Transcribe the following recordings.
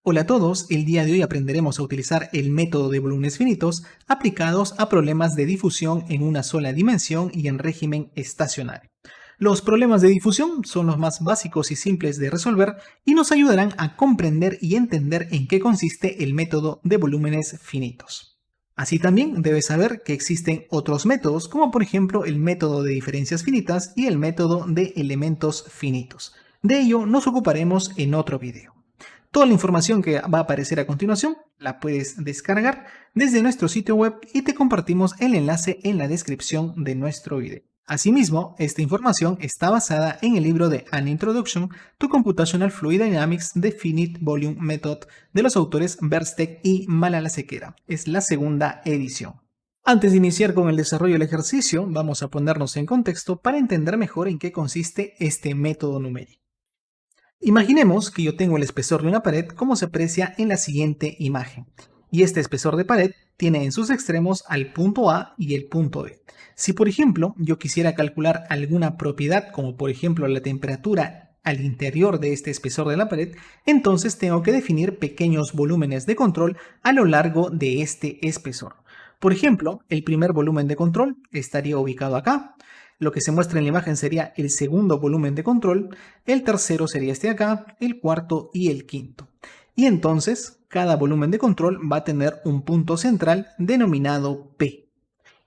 Hola a todos, el día de hoy aprenderemos a utilizar el método de volúmenes finitos aplicados a problemas de difusión en una sola dimensión y en régimen estacionario. Los problemas de difusión son los más básicos y simples de resolver y nos ayudarán a comprender y entender en qué consiste el método de volúmenes finitos. Así también debes saber que existen otros métodos, como por ejemplo el método de diferencias finitas y el método de elementos finitos. De ello nos ocuparemos en otro video. Toda la información que va a aparecer a continuación la puedes descargar desde nuestro sitio web y te compartimos el enlace en la descripción de nuestro video. Asimismo, esta información está basada en el libro de An Introduction to Computational Fluid Dynamics de Finite Volume Method de los autores Versteeg y Malala Sekera. Es la segunda edición. Antes de iniciar con el desarrollo del ejercicio, vamos a ponernos en contexto para entender mejor en qué consiste este método numérico. Imaginemos que yo tengo el espesor de una pared como se aprecia en la siguiente imagen. Y este espesor de pared tiene en sus extremos al punto A y el punto B. Si por ejemplo yo quisiera calcular alguna propiedad como por ejemplo la temperatura al interior de este espesor de la pared, entonces tengo que definir pequeños volúmenes de control a lo largo de este espesor. Por ejemplo, el primer volumen de control estaría ubicado acá. Lo que se muestra en la imagen sería el segundo volumen de control, el tercero sería este de acá, el cuarto y el quinto. Y entonces, cada volumen de control va a tener un punto central denominado P.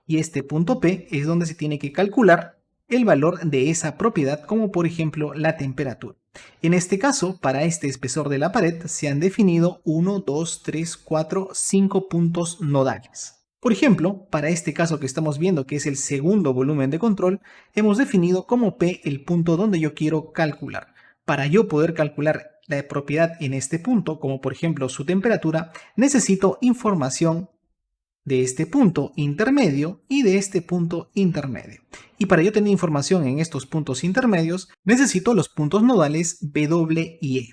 Y este punto P es donde se tiene que calcular el valor de esa propiedad, como por ejemplo la temperatura. En este caso, para este espesor de la pared se han definido 1, 2, 3, 4, 5 puntos nodales. Por ejemplo, para este caso que estamos viendo, que es el segundo volumen de control, hemos definido como P el punto donde yo quiero calcular. Para yo poder calcular la propiedad en este punto, como por ejemplo su temperatura, necesito información de este punto intermedio y de este punto intermedio. Y para yo tener información en estos puntos intermedios, necesito los puntos nodales W y E.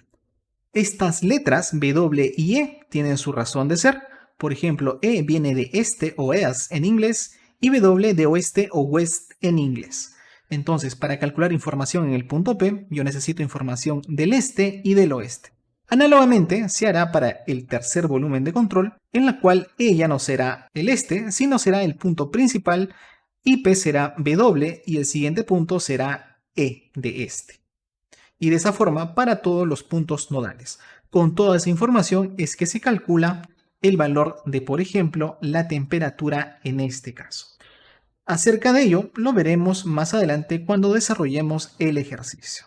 Estas letras W y E tienen su razón de ser. Por ejemplo, E viene de este o east en inglés y W de oeste o west en inglés. Entonces, para calcular información en el punto P, yo necesito información del este y del oeste. Análogamente, se hará para el tercer volumen de control, en la cual E ya no será el este, sino será el punto principal y P será W y el siguiente punto será E de este. Y de esa forma para todos los puntos nodales. Con toda esa información es que se calcula el valor de, por ejemplo, la temperatura en este caso. Acerca de ello lo veremos más adelante cuando desarrollemos el ejercicio.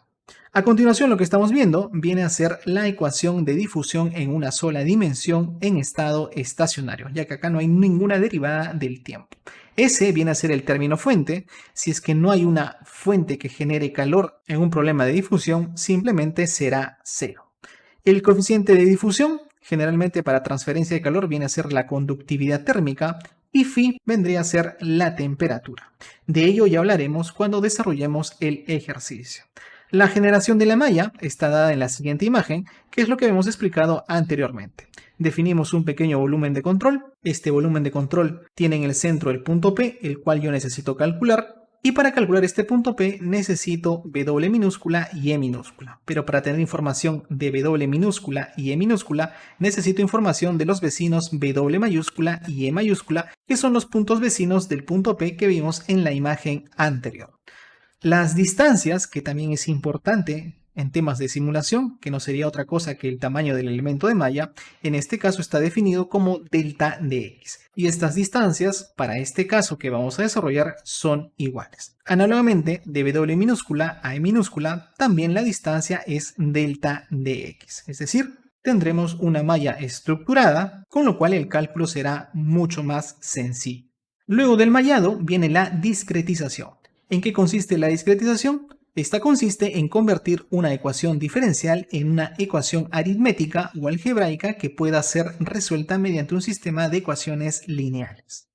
A continuación lo que estamos viendo viene a ser la ecuación de difusión en una sola dimensión en estado estacionario, ya que acá no hay ninguna derivada del tiempo. Ese viene a ser el término fuente. Si es que no hay una fuente que genere calor en un problema de difusión, simplemente será cero. El coeficiente de difusión, generalmente para transferencia de calor, viene a ser la conductividad térmica y phi vendría a ser la temperatura. De ello ya hablaremos cuando desarrollemos el ejercicio. La generación de la malla está dada en la siguiente imagen, que es lo que hemos explicado anteriormente. Definimos un pequeño volumen de control. Este volumen de control tiene en el centro el punto P, el cual yo necesito calcular. Y para calcular este punto P necesito W minúscula y E minúscula. Pero para tener información de W minúscula y E minúscula necesito información de los vecinos W mayúscula y E mayúscula, que son los puntos vecinos del punto P que vimos en la imagen anterior. Las distancias, que también es importante en temas de simulación, que no sería otra cosa que el tamaño del elemento de malla, en este caso está definido como delta de x. Y estas distancias, para este caso que vamos a desarrollar, son iguales. Análogamente, de W minúscula a E minúscula, también la distancia es delta de x. Es decir, tendremos una malla estructurada, con lo cual el cálculo será mucho más sencillo. Luego del mallado viene la discretización. ¿En qué consiste la discretización? Esta consiste en convertir una ecuación diferencial en una ecuación aritmética o algebraica que pueda ser resuelta mediante un sistema de ecuaciones lineales.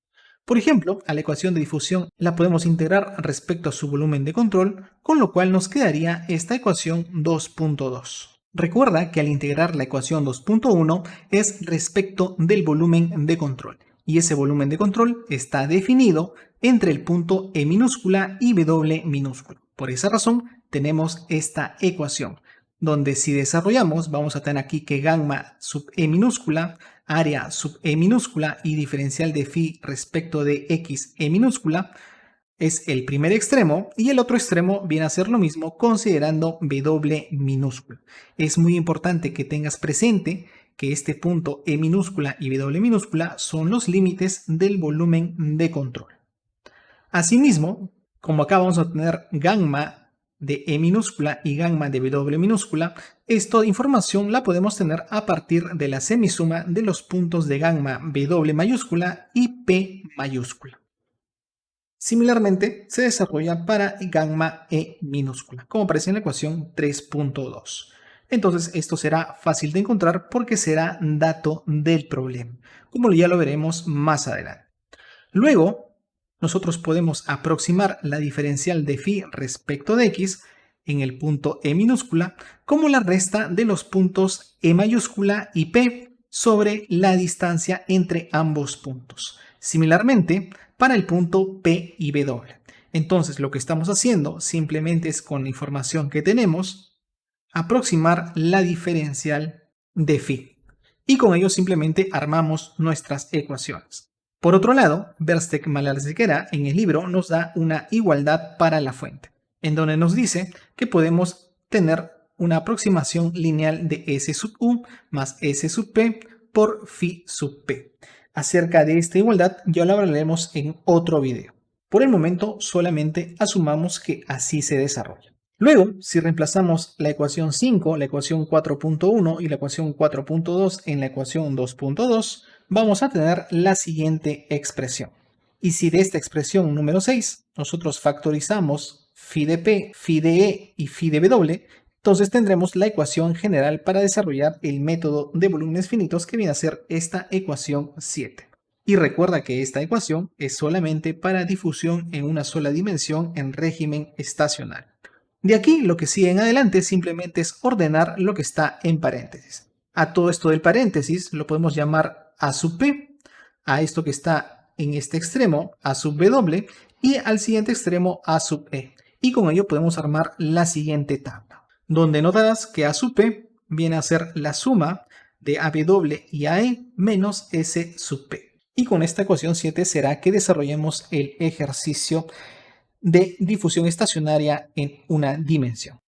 Por ejemplo, a la ecuación de difusión la podemos integrar respecto a su volumen de control, con lo cual nos quedaría esta ecuación 2.2. Recuerda que al integrar la ecuación 2.1 es respecto del volumen de control, y ese volumen de control está definido entre el punto E minúscula y W minúscula. Por esa razón tenemos esta ecuación. donde si desarrollamos vamos a tener aquí que gamma sub e minúscula, área sub e minúscula y diferencial de phi respecto de x e minúscula es el primer extremo y el otro extremo viene a ser lo mismo considerando w minúscula. Es muy importante que tengas presente que este punto e minúscula y w minúscula son los límites del volumen de control. Asimismo, como acá vamos a tener gamma de e minúscula y gamma de w minúscula, esta información la podemos tener a partir de la semisuma de los puntos de gamma w mayúscula y p mayúscula. Similarmente, se desarrolla para gamma e minúscula, como aparece en la ecuación 3.2. Entonces, esto será fácil de encontrar porque será dato del problema, como ya lo veremos más adelante. Luego, nosotros podemos aproximar la diferencial de phi respecto de x en el punto e minúscula como la resta de los puntos e mayúscula y p sobre la distancia entre ambos puntos. Similarmente, para el punto P y W. Entonces, lo que estamos haciendo simplemente es con la información que tenemos, aproximar la diferencial de phi. Y con ello simplemente armamos nuestras ecuaciones. Por otro lado, Versteeg-Malarsekera en el libro nos da una igualdad para la fuente, en donde nos dice que podemos tener una aproximación lineal de S sub U más S sub P por phi sub P. Acerca de esta igualdad ya lo hablaremos en otro video. Por el momento solamente asumamos que así se desarrolla. Luego, si reemplazamos la ecuación 5, la ecuación 4.1 y la ecuación 4.2 en la ecuación 2.2, vamos a tener la siguiente expresión. Y si de esta expresión número 6 nosotros factorizamos phi de P, phi de E y phi de W, entonces tendremos la ecuación general para desarrollar el método de volúmenes finitos que viene a ser esta ecuación 7. Y recuerda que esta ecuación es solamente para difusión en una sola dimensión en régimen estacionario. De aquí lo que sigue en adelante simplemente es ordenar lo que está en paréntesis. A todo esto del paréntesis lo podemos llamar A sub P, a esto que está en este extremo A sub W y al siguiente extremo A sub E. Y con ello podemos armar la siguiente tabla, donde notarás que A sub P viene a ser la suma de AW y AE menos S sub P. Y con esta ecuación 7 será que desarrollemos el ejercicio de difusión estacionaria en una dimensión.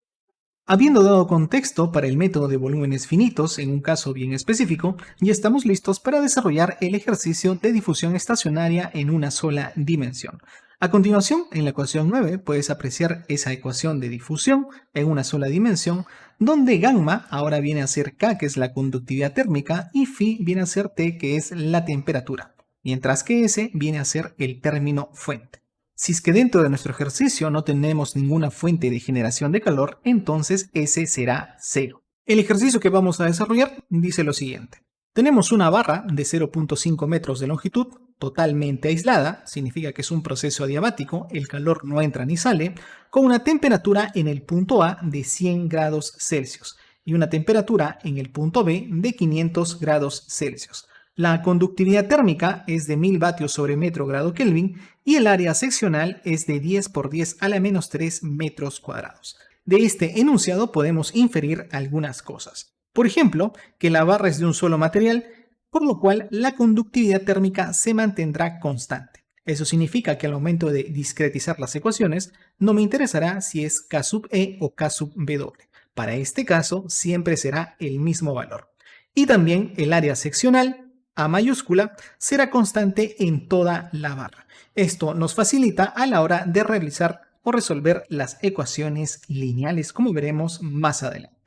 Habiendo dado contexto para el método de volúmenes finitos en un caso bien específico, ya estamos listos para desarrollar el ejercicio de difusión estacionaria en una sola dimensión. A continuación, en la ecuación 9 puedes apreciar esa ecuación de difusión en una sola dimensión, donde gamma ahora viene a ser K, que es la conductividad térmica, y phi viene a ser T, que es la temperatura, mientras que S viene a ser el término fuente. Si es que dentro de nuestro ejercicio no tenemos ninguna fuente de generación de calor, entonces S será 0. El ejercicio que vamos a desarrollar dice lo siguiente. Tenemos una barra de 0.5 metros de longitud totalmente aislada, significa que es un proceso adiabático, el calor no entra ni sale, con una temperatura en el punto A de 100 grados Celsius y una temperatura en el punto B de 500 grados Celsius. La conductividad térmica es de 1000 vatios sobre metro grado Kelvin y el área seccional es de 10 por 10 a la menos 3 metros cuadrados. De este enunciado podemos inferir algunas cosas. Por ejemplo, que la barra es de un solo material, por lo cual la conductividad térmica se mantendrá constante. Eso significa que al momento de discretizar las ecuaciones, no me interesará si es K sub E o K sub W. Para este caso, siempre será el mismo valor. Y también el área seccional, A mayúscula, será constante en toda la barra. Esto nos facilita a la hora de realizar o resolver las ecuaciones lineales, como veremos más adelante.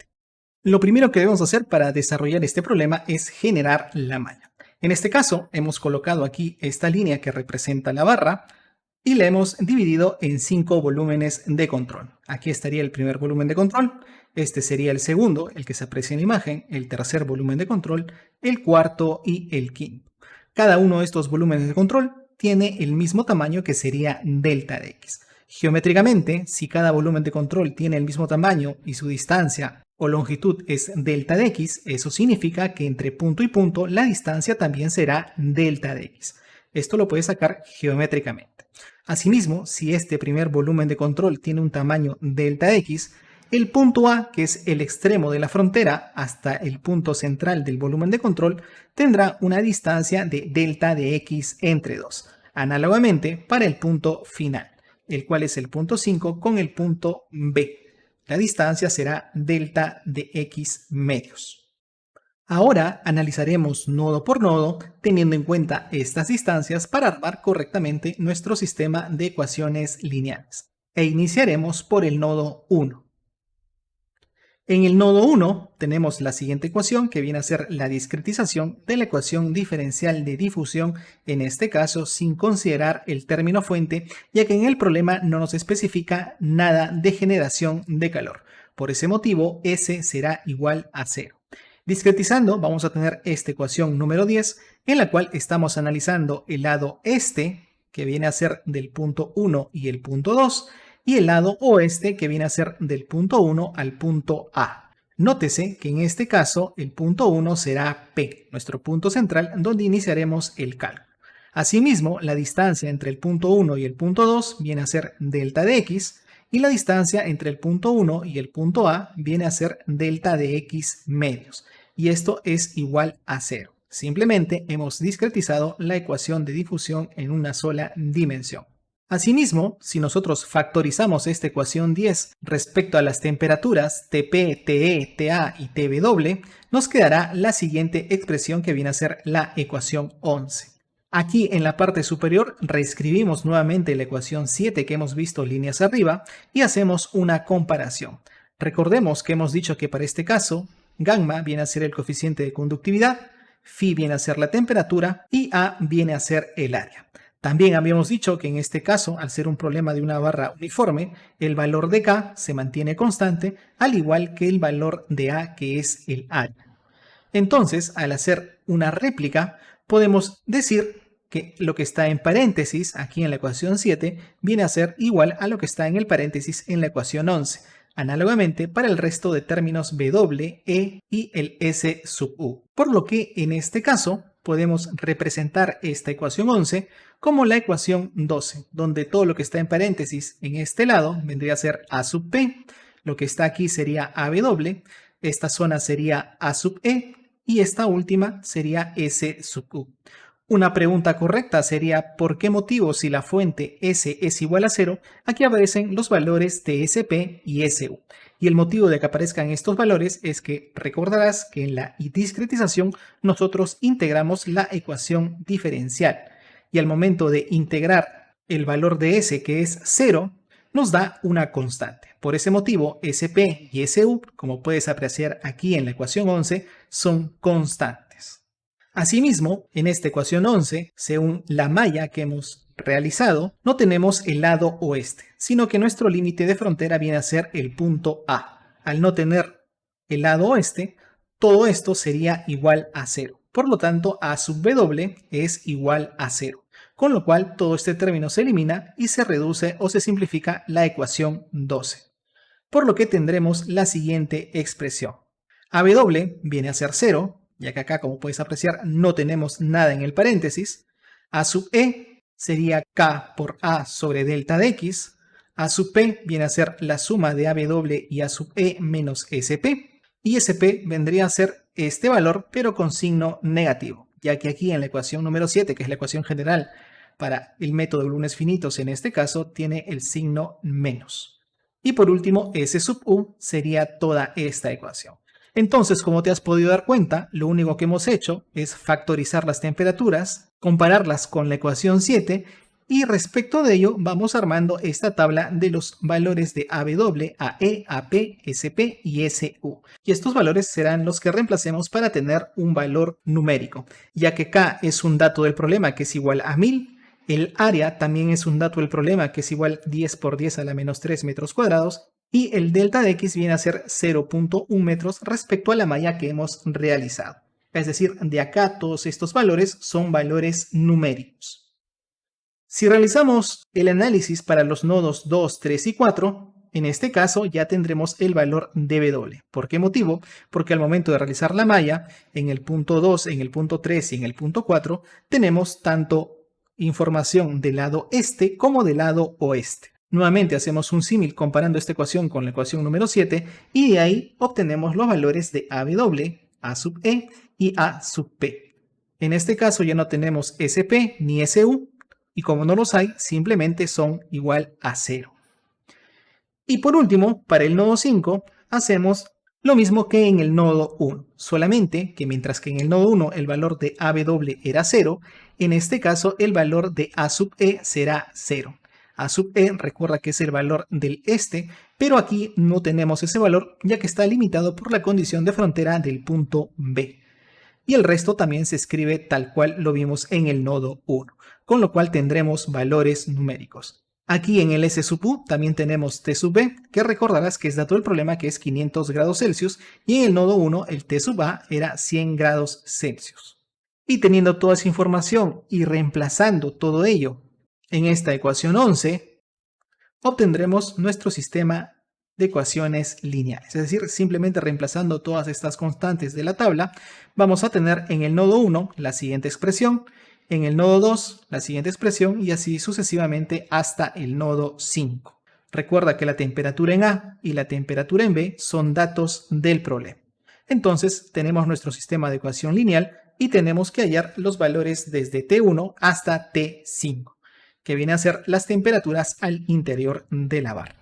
Lo primero que debemos hacer para desarrollar este problema es generar la malla. En este caso, hemos colocado aquí esta línea que representa la barra y la hemos dividido en 5 volúmenes de control. Aquí estaría el primer volumen de control, este sería el segundo, el que se aprecia en la imagen, el tercer volumen de control, el cuarto y el quinto. Cada uno de estos volúmenes de control tiene el mismo tamaño que sería delta de x. Geométricamente, si cada volumen de control tiene el mismo tamaño y su distancia o longitud es delta de x, eso significa que entre punto y punto la distancia también será delta de x. Esto lo puedes sacar geométricamente. Asimismo, si este primer volumen de control tiene un tamaño delta x, El punto A, que es el extremo de la frontera hasta el punto central del volumen de control, tendrá una distancia de delta de x entre 2. Análogamente, para el punto final, el cual es el punto 5 con el punto B. La distancia será delta de x medios. Ahora analizaremos nodo por nodo teniendo en cuenta estas distancias para armar correctamente nuestro sistema de ecuaciones lineales. E iniciaremos por el nodo 1. En el nodo 1 tenemos la siguiente ecuación que viene a ser la discretización de la ecuación diferencial de difusión, en este caso sin considerar el término fuente, ya que en el problema no nos especifica nada de generación de calor. Por ese motivo, S será igual a 0. Discretizando, vamos a tener esta ecuación número 10, en la cual estamos analizando el lado este, que viene a ser del punto 1 y el punto 2, y el lado oeste, que viene a ser del punto 1 al punto A. Nótese que en este caso el punto 1 será P, nuestro punto central, donde iniciaremos el cálculo. Asimismo, la distancia entre el punto 1 y el punto 2 viene a ser delta de x, y la distancia entre el punto 1 y el punto A viene a ser delta de x medios, y esto es igual a 0. Simplemente hemos discretizado la ecuación de difusión en una sola dimensión. Asimismo, si nosotros factorizamos esta ecuación 10 respecto a las temperaturas Tp, Te, Ta y Tw, nos quedará la siguiente expresión que viene a ser la ecuación 11. Aquí en la parte superior reescribimos nuevamente la ecuación 7 que hemos visto líneas arriba y hacemos una comparación. Recordemos que hemos dicho que para este caso, gamma viene a ser el coeficiente de conductividad, phi viene a ser la temperatura y A viene a ser el área. También habíamos dicho que en este caso, al ser un problema de una barra uniforme, el valor de K se mantiene constante, al igual que el valor de A, que es el área. Entonces, al hacer una réplica, podemos decir que lo que está en paréntesis aquí en la ecuación 7 viene a ser igual a lo que está en el paréntesis en la ecuación 11. Análogamente para el resto de términos W, E y el S sub U. Por lo que en este caso podemos representar esta ecuación 11 como la ecuación 12, donde todo lo que está en paréntesis en este lado vendría a ser A sub P, lo que está aquí sería AW, esta zona sería A sub E y esta última sería S sub U. Una pregunta correcta sería ¿por qué motivo si la fuente S es igual a 0, aquí aparecen los valores de SP y SU? Y el motivo de que aparezcan estos valores es que recordarás que en la discretización nosotros integramos la ecuación diferencial. Y al momento de integrar el valor de S, que es 0, nos da una constante. Por ese motivo, SP y SU, como puedes apreciar aquí en la ecuación 11, son constantes. Asimismo, en esta ecuación 11, según la malla que hemos realizado, no tenemos el lado oeste, sino que nuestro límite de frontera viene a ser el punto A. Al no tener el lado oeste, todo esto sería igual a 0. Por lo tanto, A sub W es igual a 0. Con lo cual, todo este término se elimina y se reduce o se simplifica la ecuación 12. Por lo que tendremos la siguiente expresión. AW viene a ser 0, ya que acá, como puedes apreciar, no tenemos nada en el paréntesis. A sub E sería K por A sobre delta de X. A sub P viene a ser la suma de AW y A sub E menos SP. Y SP vendría a ser este valor, pero con signo negativo, ya que aquí en la ecuación número 7, que es la ecuación general para el método de volúmenes finitos, en este caso, tiene el signo menos. Y por último, S sub U sería toda esta ecuación. Entonces, como te has podido dar cuenta, lo único que hemos hecho es factorizar las temperaturas, compararlas con la ecuación 7 y respecto de ello vamos armando esta tabla de los valores de AW, AE, AP, SP y SU. Y estos valores serán los que reemplacemos para tener un valor numérico, ya que K es un dato del problema que es igual a 1000, el área también es un dato del problema que es igual 10 por 10 a la menos 3 metros cuadrados, y el delta de X viene a ser 0.1 metros respecto a la malla que hemos realizado. Es decir, de acá todos estos valores son valores numéricos. Si realizamos el análisis para los nodos 2, 3 y 4, en este caso ya tendremos el valor de W. ¿Por qué motivo? Porque al momento de realizar la malla, en el punto 2, en el punto 3 y en el punto 4, tenemos tanto información del lado este como del lado oeste. Nuevamente hacemos un símil comparando esta ecuación con la ecuación número 7 y de ahí obtenemos los valores de AW, A sub E y A sub P. En este caso ya no tenemos SP ni SU y como no los hay, simplemente son igual a 0. Y por último, para el nodo 5, hacemos lo mismo que en el nodo 1, solamente que mientras que en el nodo 1 el valor de AW era 0, en este caso el valor de A sub E será 0. A sub E recuerda que es el valor del este, pero aquí no tenemos ese valor ya que está limitado por la condición de frontera del punto B. Y el resto también se escribe tal cual lo vimos en el nodo 1, con lo cual tendremos valores numéricos. Aquí en el S sub U también tenemos T sub B, que recordarás que es dato del problema que es 500 grados Celsius, y en el nodo 1 el T sub A era 100 grados Celsius. Y teniendo toda esa información y reemplazando todo ello en esta ecuación 11, obtendremos nuestro sistema de ecuaciones lineales. Es decir, simplemente reemplazando todas estas constantes de la tabla, vamos a tener en el nodo 1 la siguiente expresión, en el nodo 2 la siguiente expresión y así sucesivamente hasta el nodo 5. Recuerda que la temperatura en A y la temperatura en B son datos del problema. Entonces tenemos nuestro sistema de ecuación lineal y tenemos que hallar los valores desde T1 hasta T5, que viene a ser las temperaturas al interior de la barra.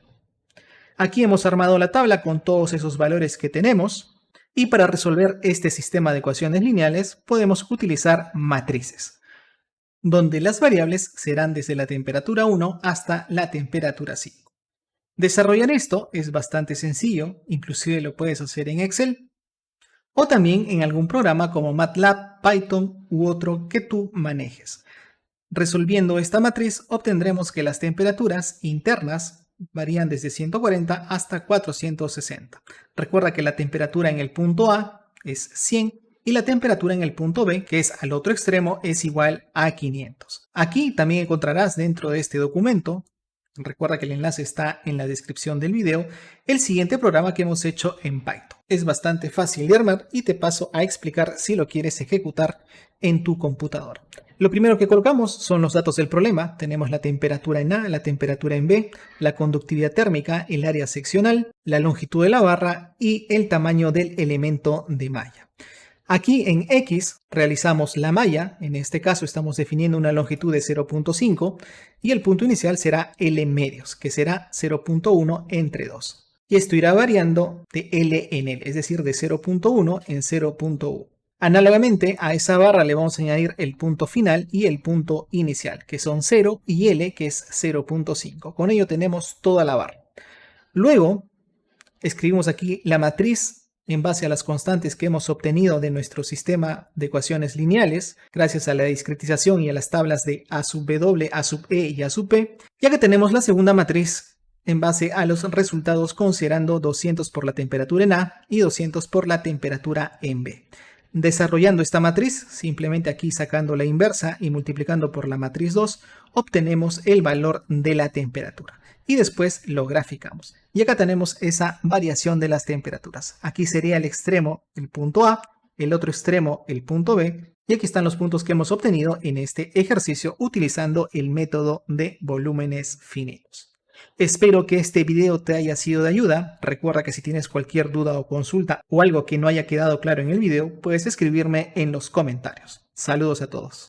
Aquí hemos armado la tabla con todos esos valores que tenemos y para resolver este sistema de ecuaciones lineales podemos utilizar matrices, donde las variables serán desde la temperatura 1 hasta la temperatura 5. Desarrollar esto es bastante sencillo, inclusive lo puedes hacer en Excel o también en algún programa como MATLAB, Python u otro que tú manejes. Resolviendo esta matriz obtendremos que las temperaturas internas varían desde 140 hasta 460. Recuerda que la temperatura en el punto A es 100 y la temperatura en el punto B, que es al otro extremo, es igual a 500. Aquí también encontrarás dentro de este documento, recuerda que el enlace está en la descripción del video, el siguiente programa que hemos hecho en Python. Es bastante fácil de armar y te paso a explicar si lo quieres ejecutar en tu computadora. Lo primero que colocamos son los datos del problema. Tenemos la temperatura en A, la temperatura en B, la conductividad térmica, el área seccional, la longitud de la barra y el tamaño del elemento de malla. Aquí en X realizamos la malla, en este caso estamos definiendo una longitud de 0.5 y el punto inicial será L medios, que será 0.1 entre 2. Y esto irá variando de L en L, es decir, de 0.1 en 0.1. Análogamente a esa barra le vamos a añadir el punto final y el punto inicial, que son 0 y L, que es 0.5. Con ello tenemos toda la barra. Luego escribimos aquí la matriz en base a las constantes que hemos obtenido de nuestro sistema de ecuaciones lineales, gracias a la discretización y a las tablas de A sub W, A sub E y A sub P, ya que tenemos la segunda matriz en base a los resultados considerando 200 por la temperatura en A y 200 por la temperatura en B. Desarrollando esta matriz, simplemente aquí sacando la inversa y multiplicando por la matriz 2, obtenemos el valor de la temperatura. Y después lo graficamos. Y acá tenemos esa variación de las temperaturas. Aquí sería el extremo el punto A, el otro extremo el punto B. Y aquí están los puntos que hemos obtenido en este ejercicio utilizando el método de volúmenes finitos. Espero que este video te haya sido de ayuda. Recuerda que si tienes cualquier duda o consulta o algo que no haya quedado claro en el video, puedes escribirme en los comentarios. Saludos a todos.